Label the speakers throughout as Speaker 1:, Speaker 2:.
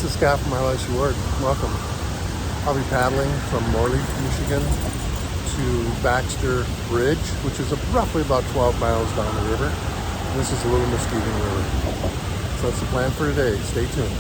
Speaker 1: This is Scott from ILS Ward. Welcome. I'll be paddling from Morley, Michigan to Baxter Bridge, which is roughly about 12 miles down the river. And this is the Little Muskegon River. So that's the plan for today. Stay tuned.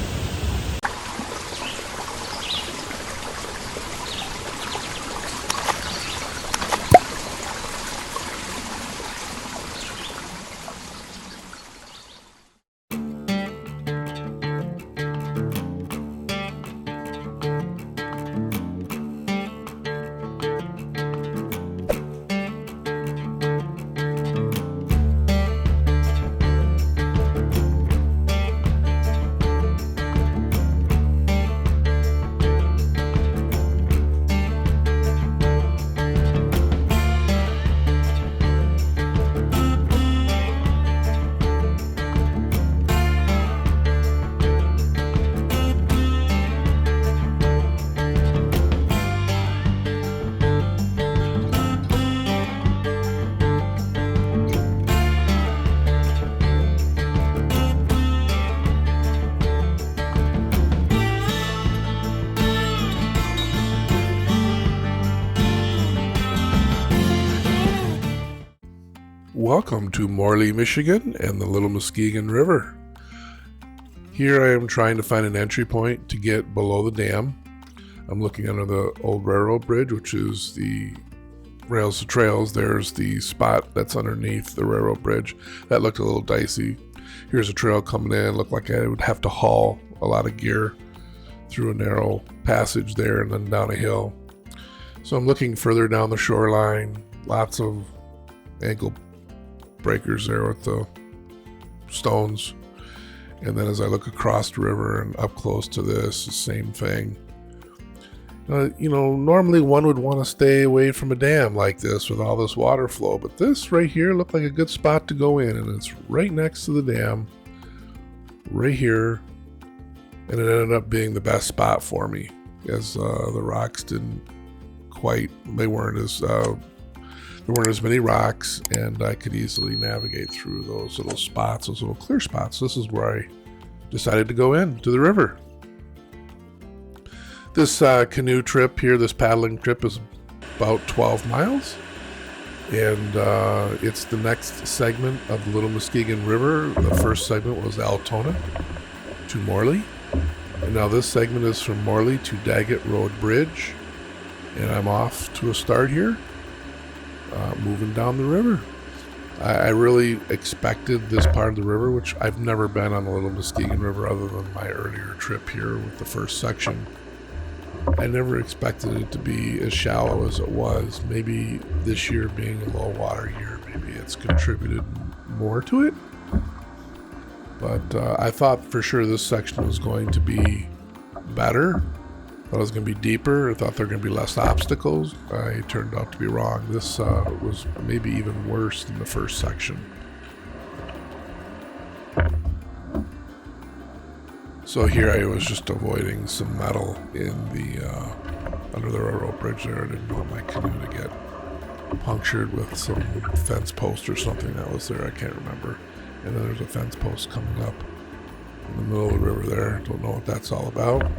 Speaker 2: Welcome to Morley, Michigan and the Little Muskegon River. Here I am trying to find an entry point to get below the dam. I'm looking under the old railroad bridge, which is the rails to trails. There's the spot that's underneath the railroad bridge. That looked a little dicey. Here's a trail coming in. Looked like I would have to haul a lot of gear through a narrow passage there and then down a hill. So I'm looking further down the shoreline. Lots of ankle breakers there with the stones, and then as I look across the river and up close to this, the same thing. Normally one would want to stay away from a dam like this with all this water flow, but this right here looked like a good spot to go in, and it's right next to the dam right here, and it ended up being the best spot for me as the rocks there weren't as many rocks, and I could easily navigate through those little spots, those little clear spots. This is where I decided to go into the river. This canoe trip here, this paddling trip, is about 12 miles, and it's the next segment of the Little Muskegon River. The first segment was Altona to Morley, and now this segment is from Morley to Dagget Road Bridge, and I'm off to a start here. Moving down the river. I really expected this part of the river, which I've never been on the Little Muskegon River other than my earlier trip here with the first section. I never expected it to be as shallow as it was. Maybe this year being a low water year, maybe it's contributed more to it. But I thought for sure this section was going to be better. I thought it was going to be deeper. I thought there were going to be less obstacles. I turned out to be wrong. This was maybe even worse than the first section. So here I was just avoiding some metal in the under the railroad bridge there. I didn't want my canoe to get punctured with some fence post or something that was there. I can't remember. And then there's a fence post coming up in the middle of the river there. Don't know what that's all about.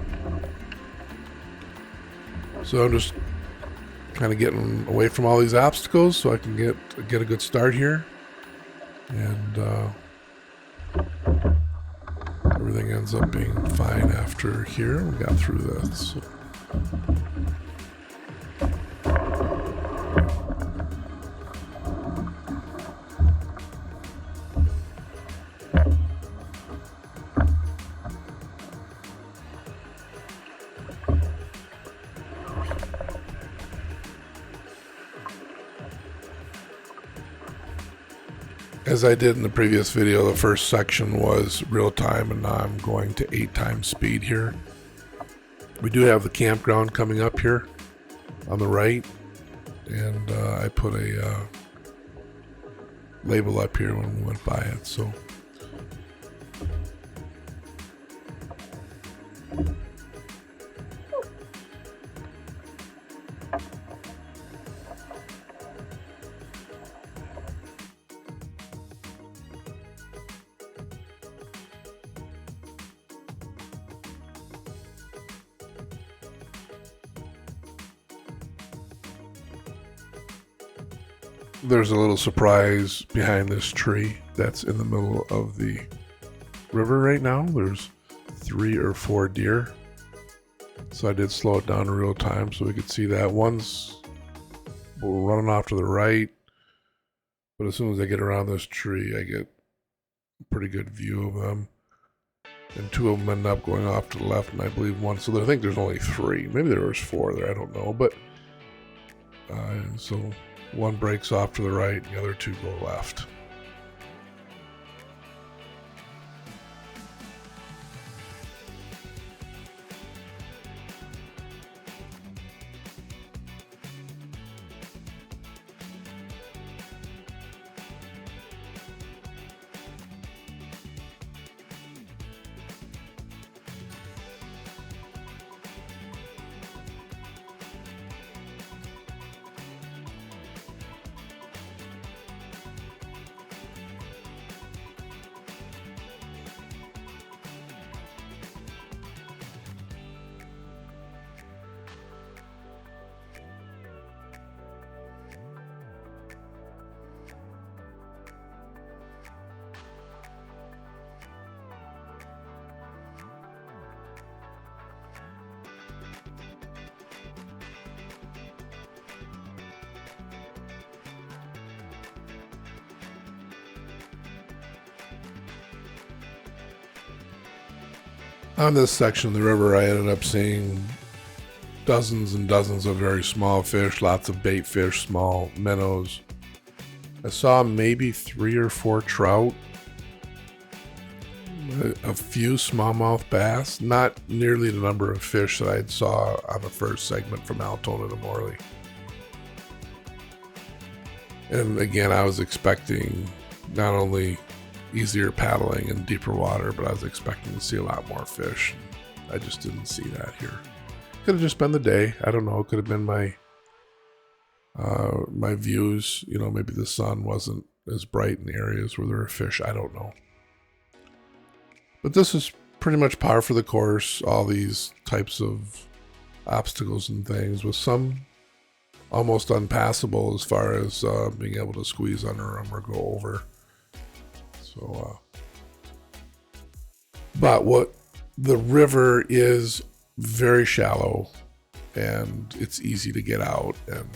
Speaker 2: So I'm just kind of getting away from all these obstacles so I can get a good start here. And everything ends up being fine after here. We got through this. As I did in the previous video, the first section was real time, and now I'm going to 8 times speed here. We do have the campground coming up here on the right, and I put a label up here when we went by it. So There's a little surprise behind this tree that's in the middle of the river right now. There's 3 or 4 deer. So I did slow it down in real time so we could see that. One's running off to the right, but as soon as I get around this tree, I get a pretty good view of them. And 2 of them end up going off to the left, and I believe one. So I think there's only 3. Maybe there was 4 there. I don't know. But so one breaks off to the right, and the other 2 go left. On this section of the river, I ended up seeing dozens and dozens of very small fish, lots of bait fish, small minnows. I saw maybe 3 or 4 trout, a few smallmouth bass, not nearly the number of fish that I saw on the first segment from Altona to Morley. And again, I was expecting not only easier paddling in deeper water, but I was expecting to see a lot more fish. I just didn't see that here. Could have just been the day. I don't know. It could have been my my views. You know, maybe the sun wasn't as bright in the areas where there are fish. I don't know. But this is pretty much par for the course. All these types of obstacles and things, with some almost unpassable as far as being able to squeeze under them or go over. So, but what the river is very shallow, and it's easy to get out and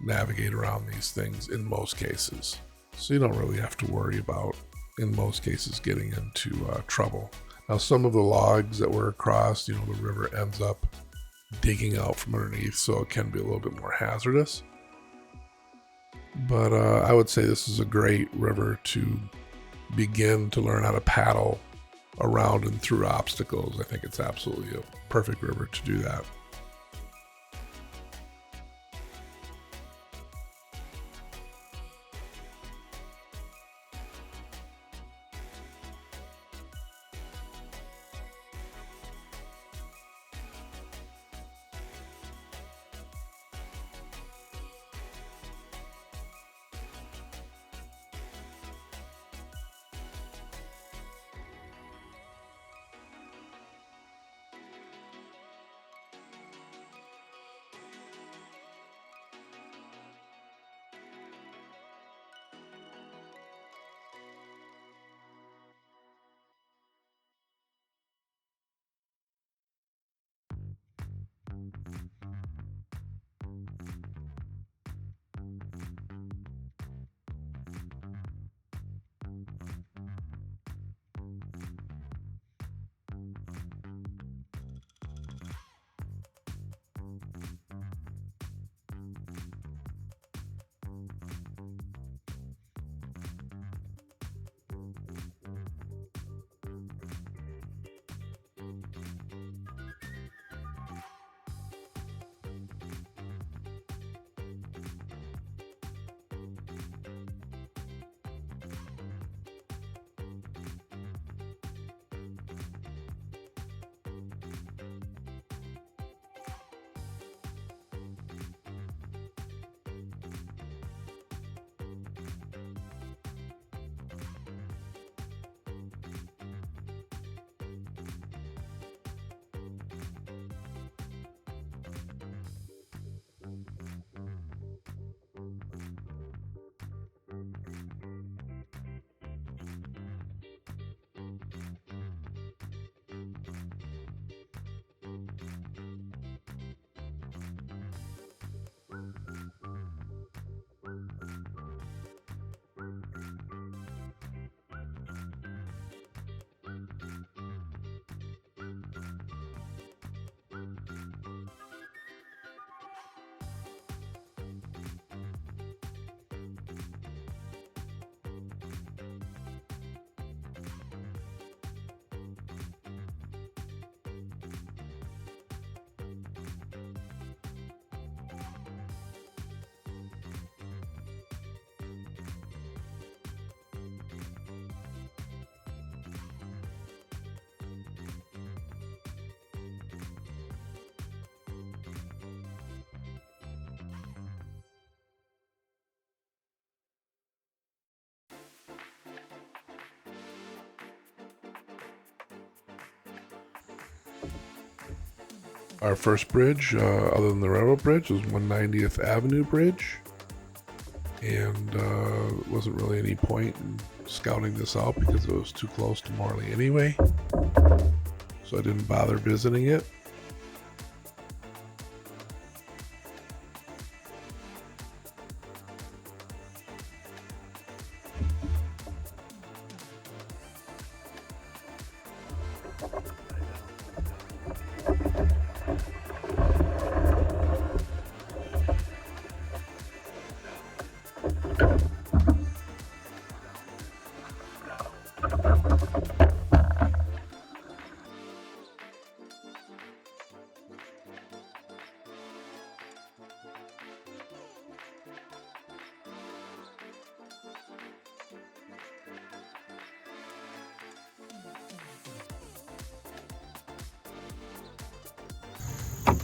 Speaker 2: navigate around these things in most cases. So you don't really have to worry about, in most cases, getting into trouble. Now, some of the logs that were across, you know, the river ends up digging out from underneath, so it can be a little bit more hazardous. But I would say this is a great river to begin to learn how to paddle around and through obstacles. I think it's absolutely a perfect river to do that. Our first bridge, other than the railroad bridge, was 190th Avenue Bridge. And wasn't really any point in scouting this out because it was too close to Morley anyway. So I didn't bother visiting it.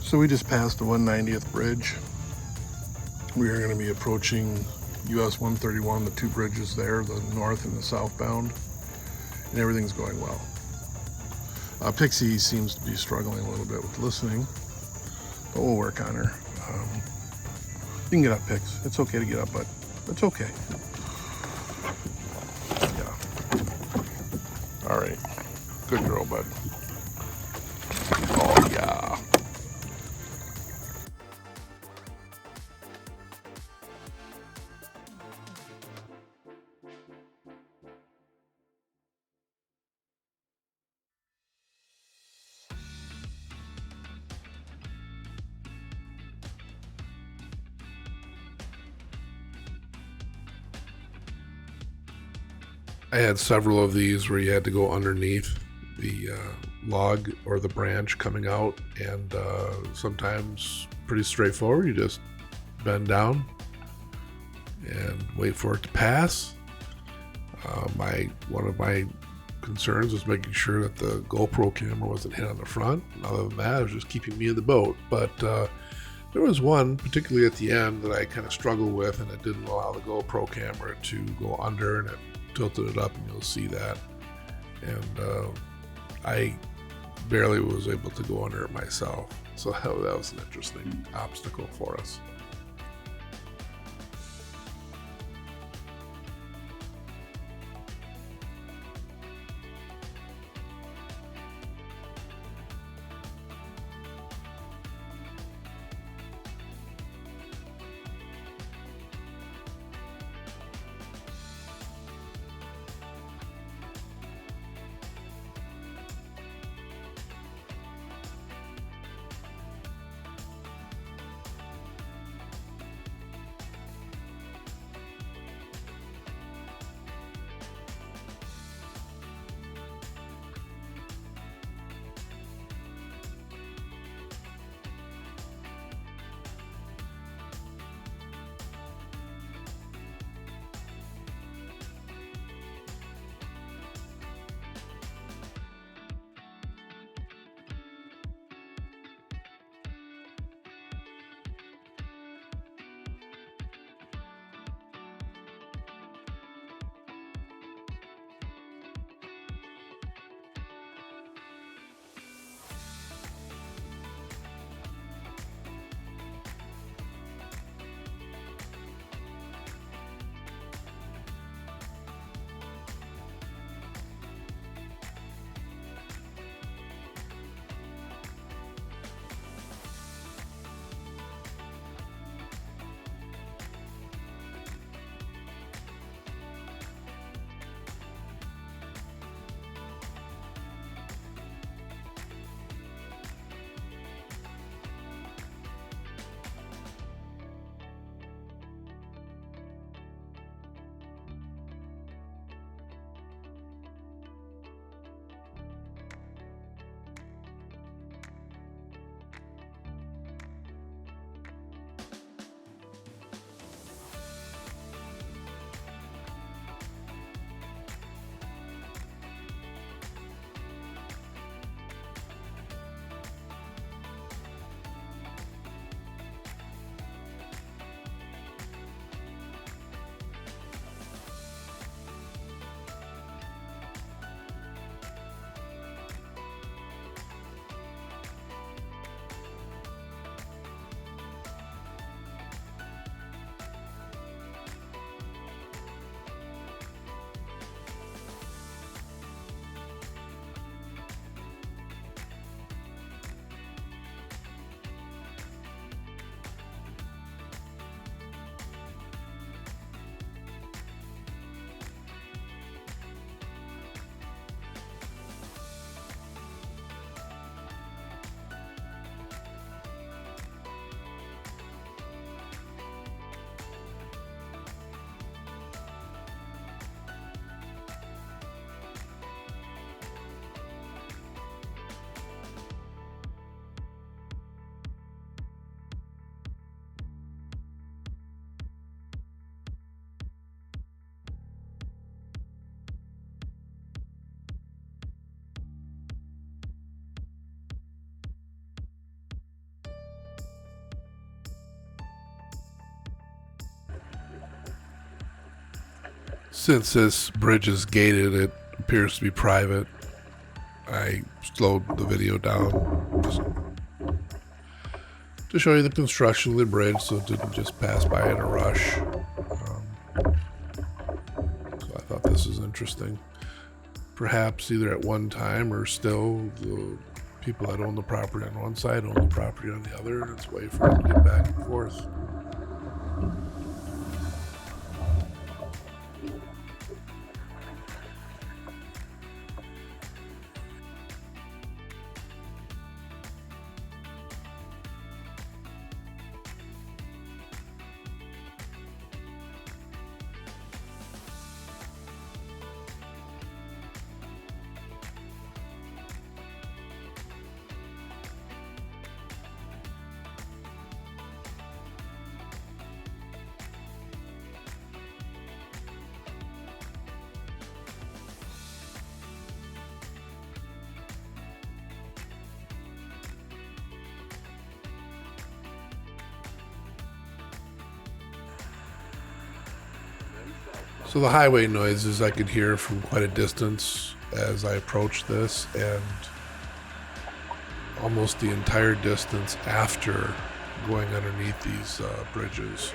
Speaker 1: So we just passed the 190th bridge. We are going to be approaching US 131, the two bridges there, the north and the southbound, and everything's going well. Pixie seems to be struggling a little bit with listening, but we'll work on her. You can get up, Pix. It's okay to get up, but it's okay. Yeah. All right. Good girl, bud. Oh, yeah.
Speaker 2: I had several of these where you had to go underneath the log or the branch coming out, and sometimes pretty straightforward. You just bend down and wait for it to pass. One of my concerns was making sure that the GoPro camera wasn't hit on the front. Other than that, it was just keeping me in the boat. But there was one, particularly at the end, that I kind of struggled with, and it didn't allow the GoPro camera to go under, and it tilted it up, and you'll see that. And I barely was able to go under it myself. So that was an interesting obstacle for us. Since this bridge is gated, it appears to be private. I slowed the video down just to show you the construction of the bridge so it didn't just pass by in a rush. So I thought this is interesting. Perhaps either at one time or still the people that own the property on one side own the property on the other. It's a way for them to get back and forth. So the highway noises I could hear from quite a distance as I approached this, and almost the entire distance after going underneath these bridges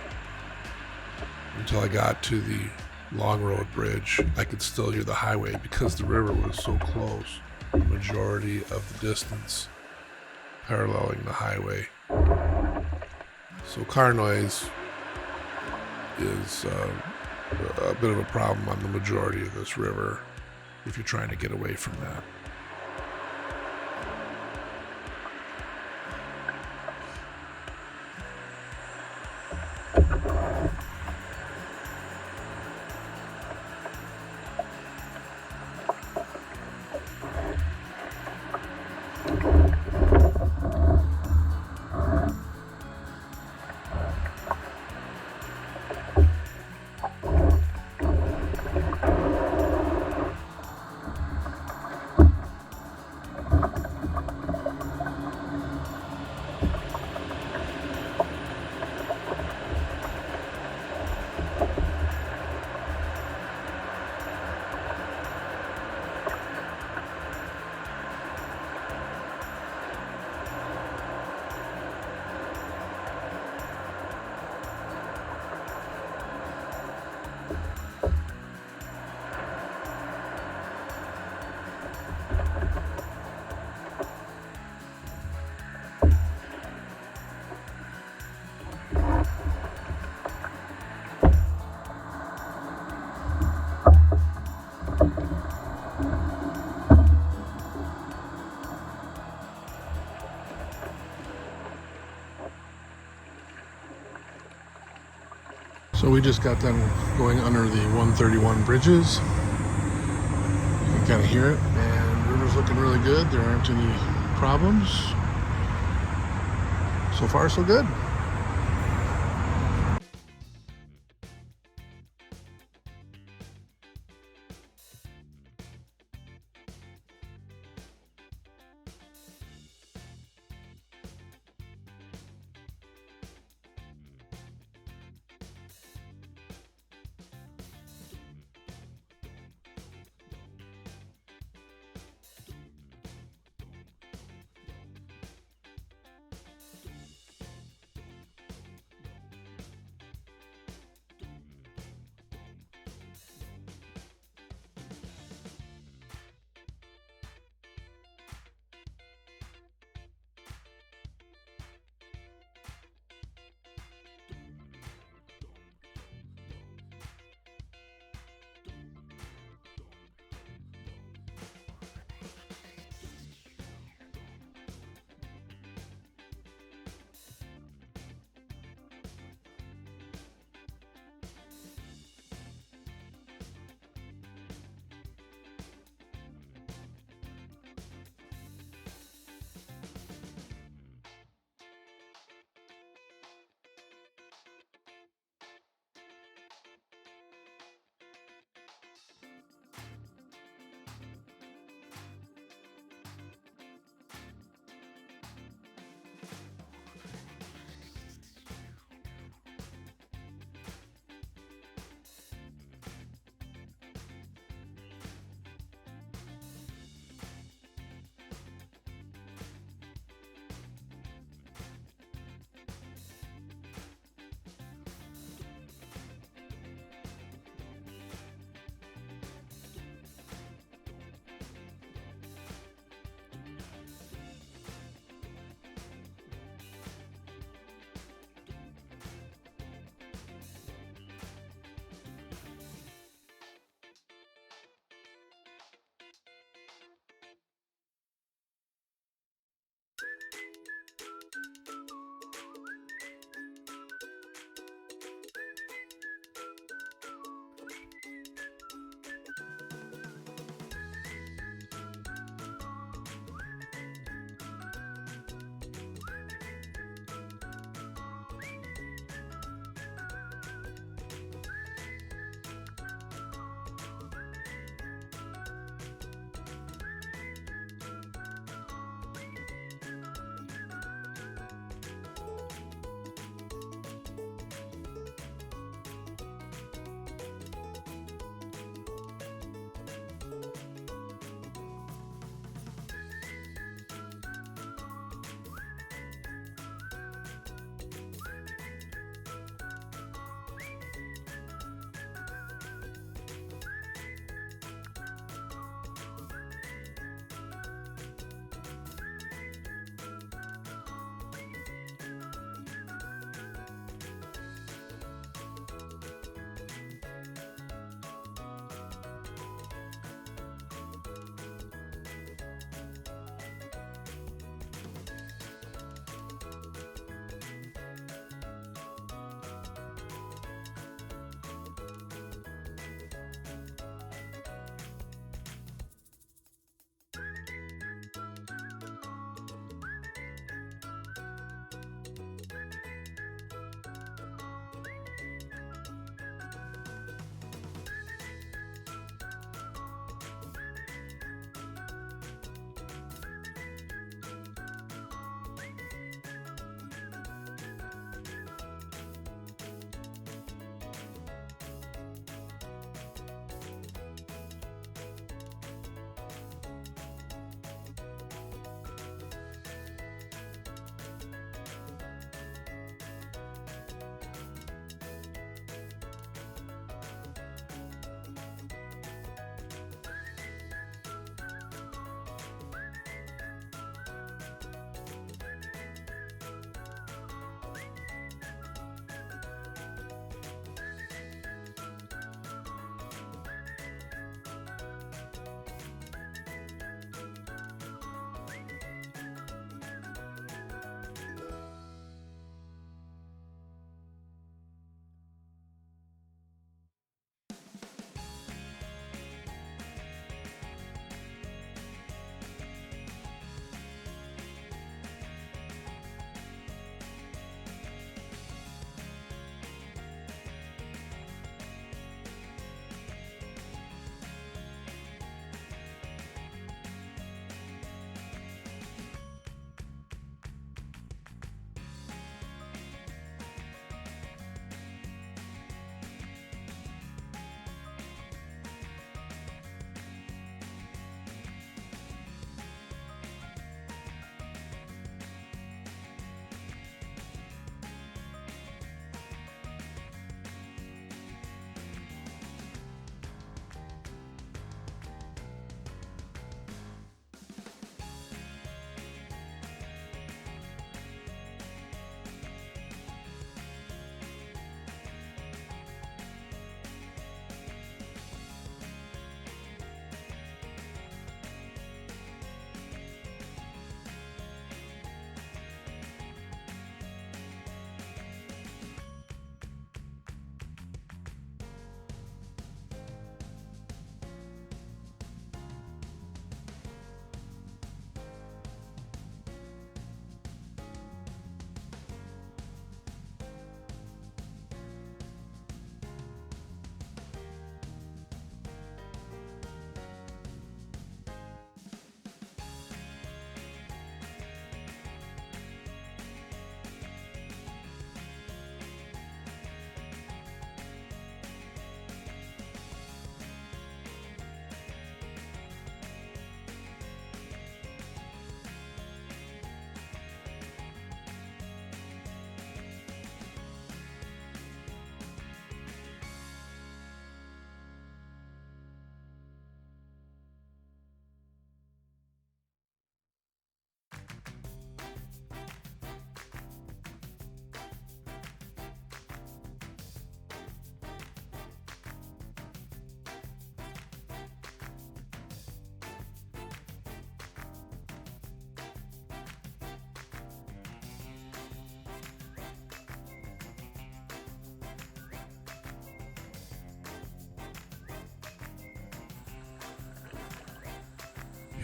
Speaker 2: until I got to the Long Road Bridge. I could still hear the highway because the river was so close. The majority of the distance paralleling the highway. So car noise is a bit of a problem on the majority of this river if you're trying to get away from that. So we just got done going under the 131 bridges. You can kind of hear it, and the river's looking really good. There aren't any problems. So far, so good.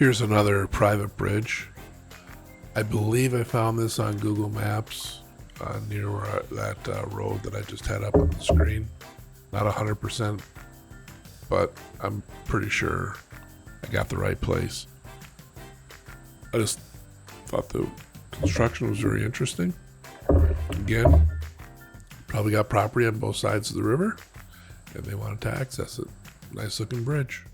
Speaker 2: Here's another private bridge. I believe I found this on Google Maps near that road that I just had up on the screen. Not 100%, but I'm pretty sure I got the right place. I just thought the construction was very interesting. Again, probably got property on both sides of the river, and they wanted to access it. Nice looking bridge.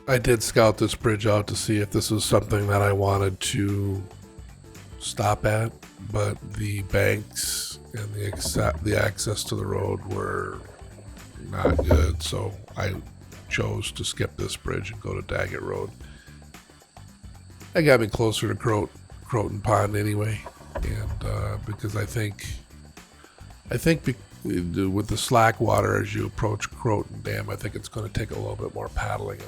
Speaker 2: I did scout this bridge out to see if this was something that I wanted to stop at, but the banks and the access to the road were not good, so I chose to skip this bridge and go to Dagget Road. That got me closer to Croton Pond anyway, and because I think with the slack water as you approach Croton Dam, I think it's going to take a little bit more paddling.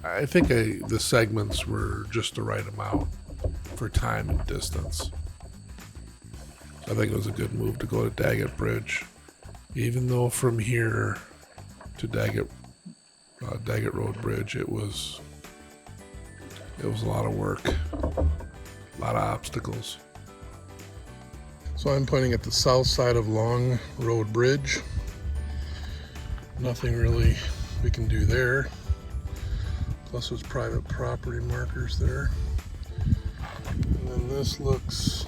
Speaker 2: I think the segments were just the right amount for time and distance. I think it was a good move to go to Dagget Bridge, even though from here to Dagget Road Bridge it was a lot of work, a lot of obstacles. So I'm pointing at the south side of Long Road Bridge. Nothing really we can do there. Plus there's private property markers there. And then this looks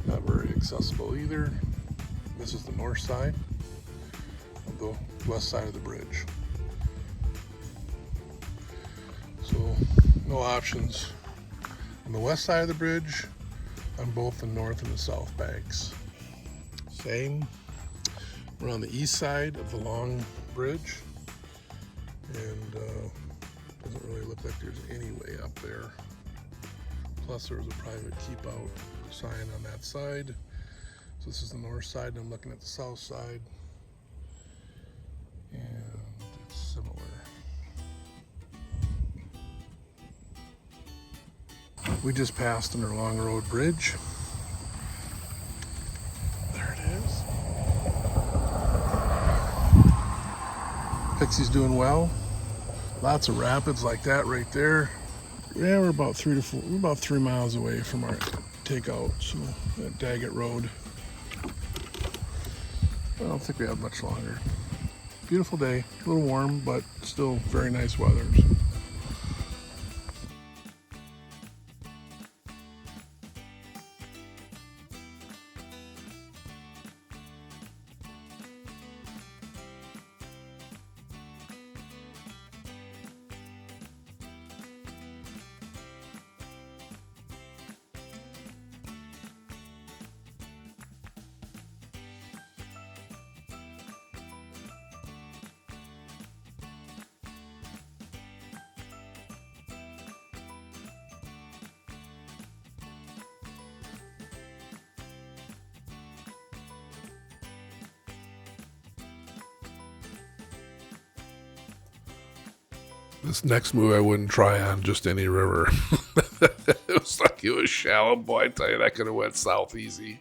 Speaker 2: not very accessible either. This is the north side of the west side of the bridge. So no options on the west side of the bridge, on both the north and the south banks. Same. We're on the east side of the Long Bridge, and doesn't really look like there's any way up there. Plus there was a private keep out sign on that side. So this is the north side, and I'm looking at the south side, and it's similar. We just passed under Long Road Bridge. There it is. Pixie's doing well. Lots of rapids like that right there. Yeah, we're about 3 miles away from our takeout, so at Dagget Road. I don't think we have much longer. Beautiful day, a little warm, but still very nice weather. This next move I wouldn't try on just any river. It was shallow, boy. I tell you, that could have went south easy.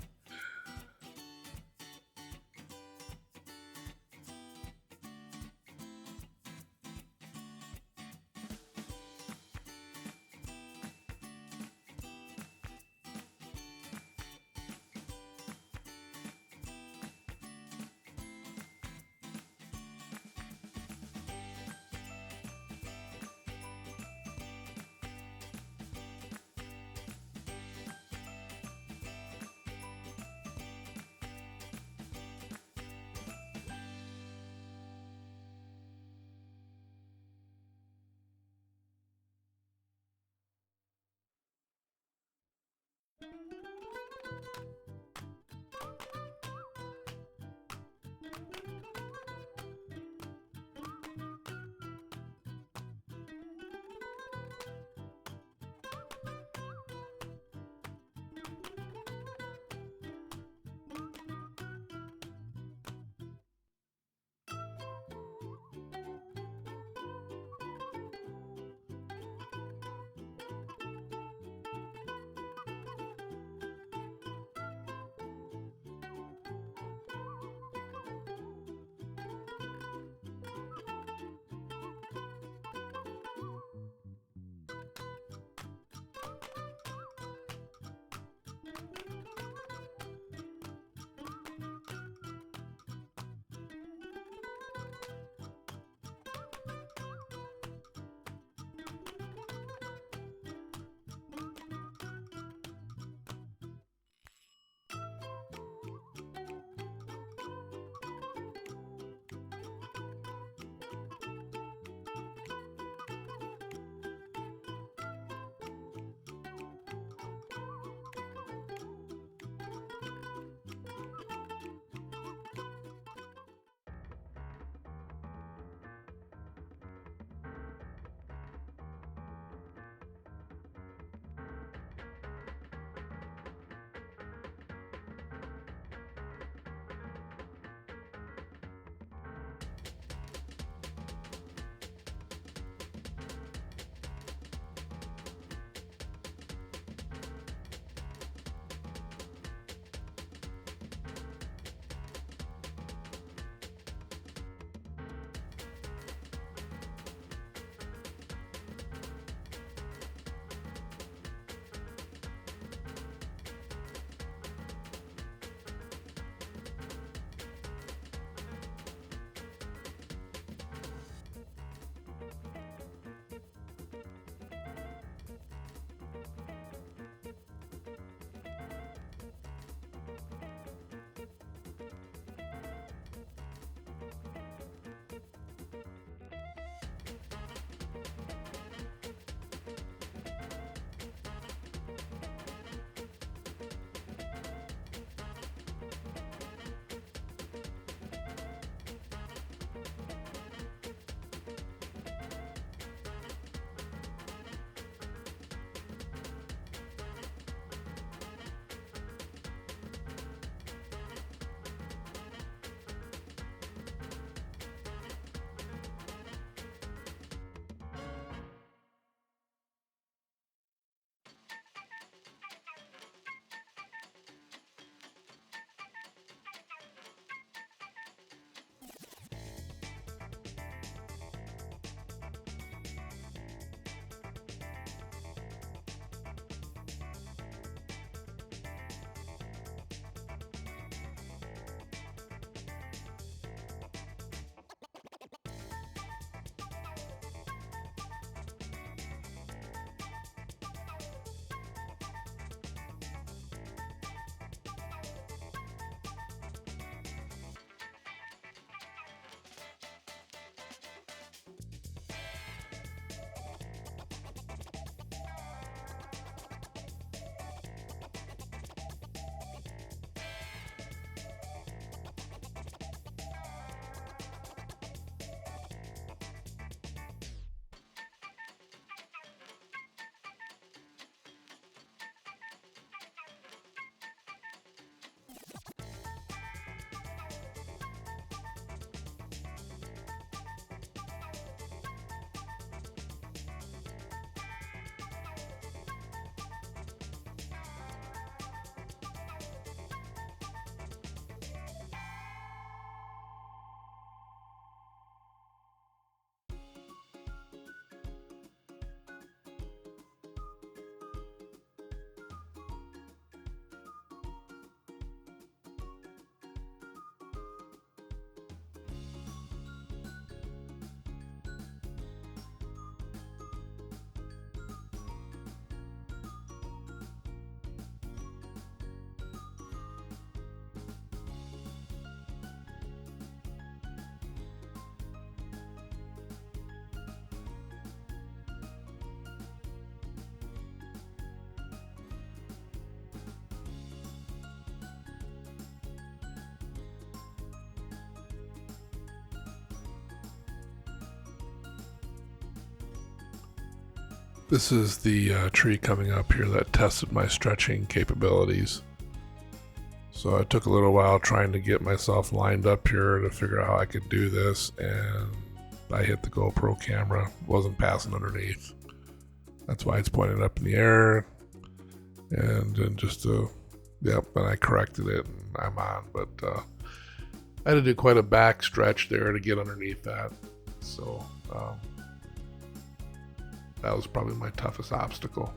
Speaker 2: This is the tree coming up here that tested my stretching capabilities. So I took a little while trying to get myself lined up here to figure out how I could do this, and I hit the GoPro camera. Wasn't passing underneath. That's why it's pointed up in the air. And then and I corrected it and I'm on. But I had to do quite a back stretch there to get underneath that. So that was probably my toughest obstacle.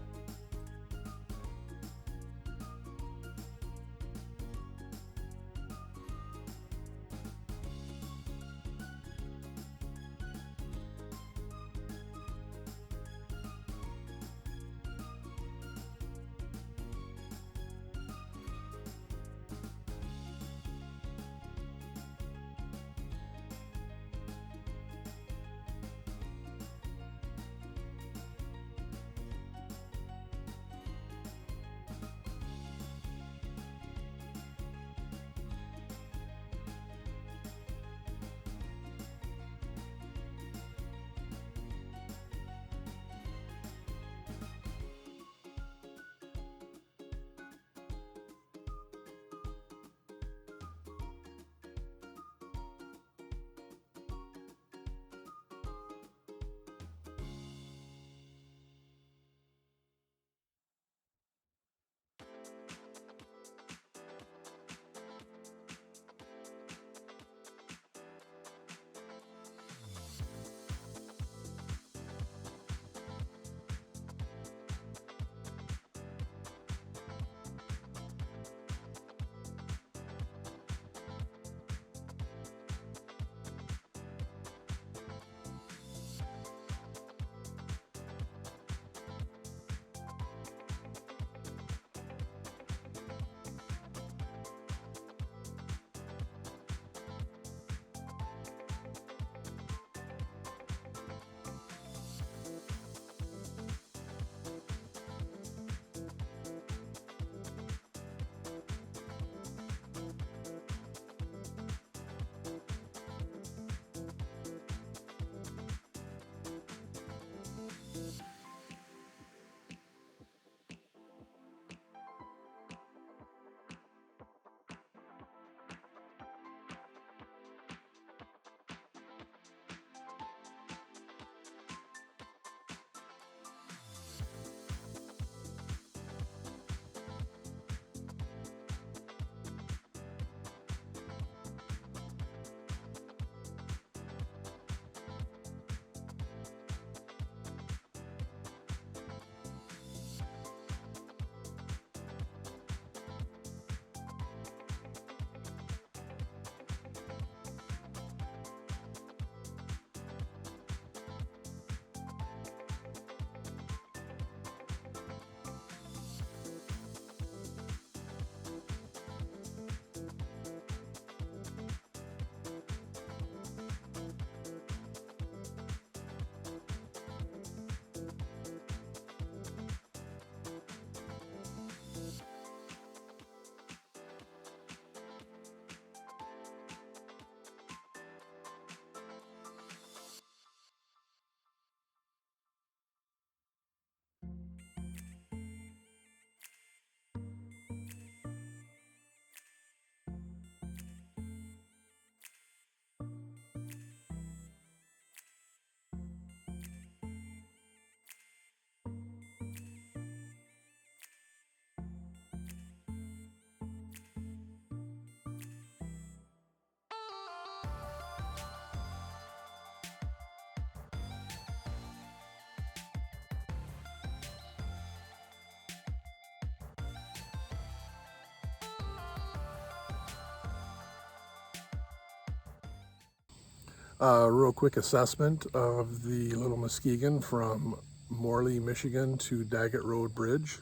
Speaker 1: Real quick assessment of the Little Muskegon from Morley, Michigan to Dagget Road Bridge.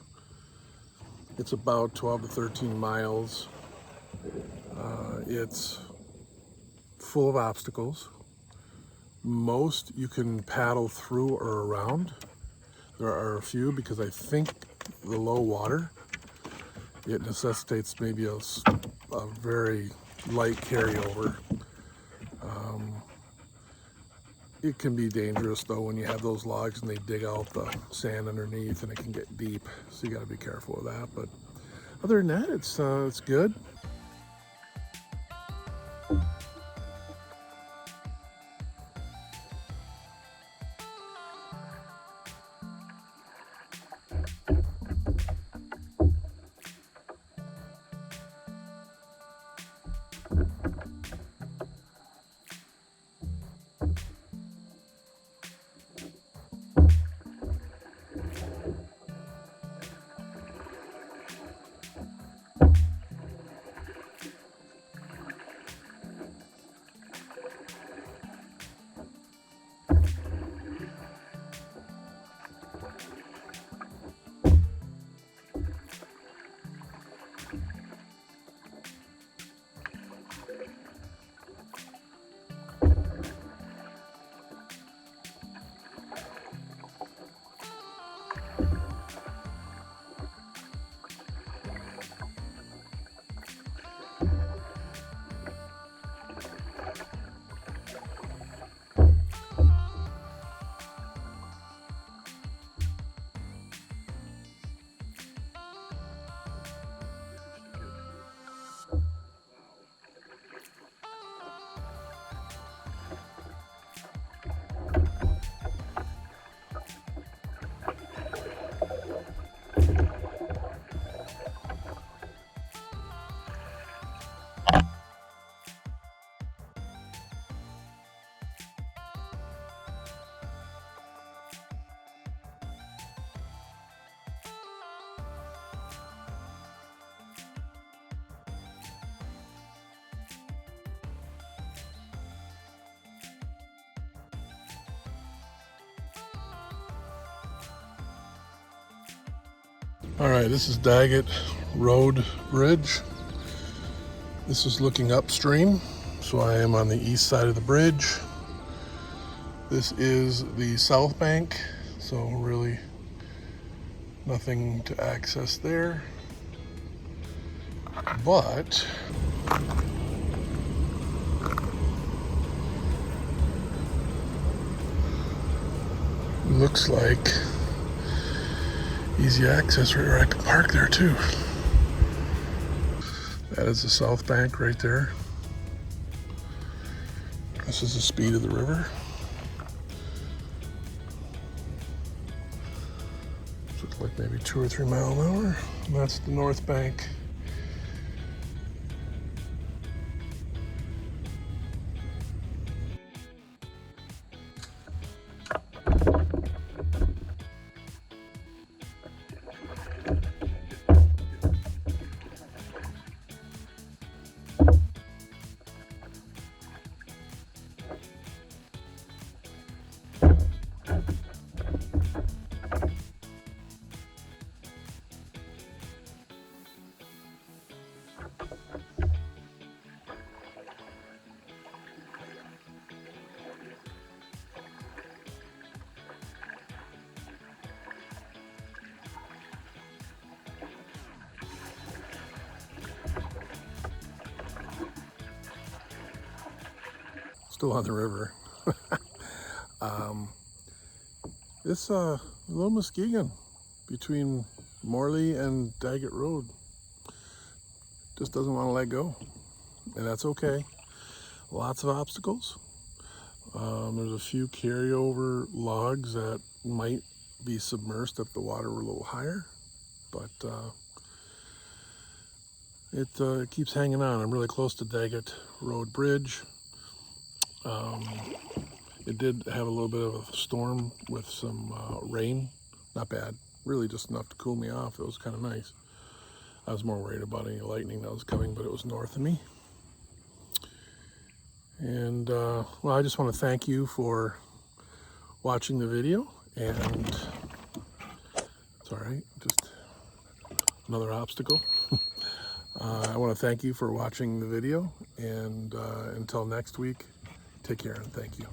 Speaker 1: It's about 12 to 13 miles. It's full of obstacles. Most you can paddle through or around. There are a few because I think the low water, it necessitates maybe a very light carryover. It can be dangerous though when you have those logs and they dig out the sand underneath, and it can get deep. So you got to be careful with that. But other than that, it's good. All right, this is Dagget Road Bridge. This is looking upstream, so I am on the east side of the bridge. This is the south bank, so really nothing to access there. But looks like easy access right where I can park there too. That is the south bank right there. This is the speed of the river. Looks like maybe 2 or 3 miles an hour. And that's the north bank. Still on the river. It's Little Muskegon between Morley and Dagget Road. Just doesn't want to let go, and that's okay. Lots of obstacles. There's a few carryover logs that might be submersed if the water were a little higher, but it keeps hanging on. I'm really close to Dagget Road Bridge. It did have a little bit of a storm with some rain. Not bad, really just enough to cool me off. It was kind of nice. I was more worried about any lightning that was coming, but it was north of me. And well, I just want to thank you for watching the video, and it's all right, just another obstacle. I want to thank you for watching the video, and until next week, take care and thank you.